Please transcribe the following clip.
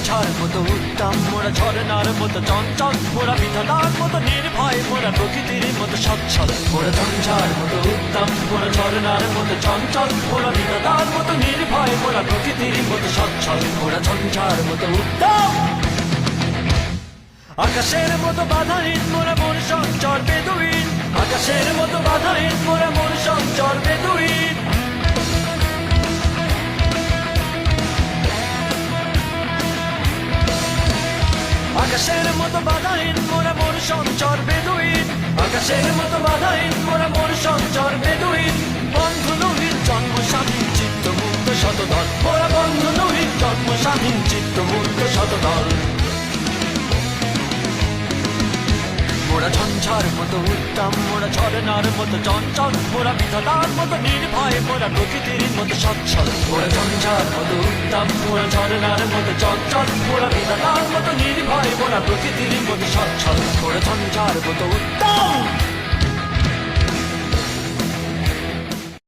ঝঞ্ঝার মতো উত্তম, মোরা ঝরনার মতো চঞ্চল, মোরা বিধাতার মতো নির্ভয়, মোরা প্রকৃতির মতো সচ্ছল। মোরা ঝঞ্ঝার মতো উত্তম, মোরা ঝরনার মতো চঞ্চল, মোরা বিধাতার মতো নির্ভয়, মোরা প্রকৃতির মতো সচ্ছল। মোরা ঝঞ্ঝার মতো উত্তম, আকাশের মতো বাধাহীন, মোরা মন সঞ্চর বেদুইন। আকাশের মতো বাধাহীন, মোরা মন সঞ্চর বেদুইন। আকাশের মতো বাধাহীন, মোরা মন সঞ্চর বেদুইন। আকাশের মতো বাধাহীন, মোরা মন সঞ্চর বেদুইন। বন্ধু নহিত জন্ম স্বাধীন, চিত্ত মুক্ত শতদল, মোরা বন্ধু নহিত জন্ম স্বাধীন, চিত্ত মুক্ত শতদল। মোরা ঝঞ্ঝার মতো উত্তম, মোরা ঝরনার মতো চঞ্চল, মোরা বিধাতার মতো নির্ভয়, মোরা প্রকৃতির মতো সচ্ছল। মোরা ঝঞ্ঝার মতো উত্তম, মোরা ঝরনার মতো চঞ্চল, মোরা বিধাতার মতো নির্ভয়, মোরা প্রকৃতির মতো সচ্ছল। মোরা ঝঞ্ঝার মতো উত্তম।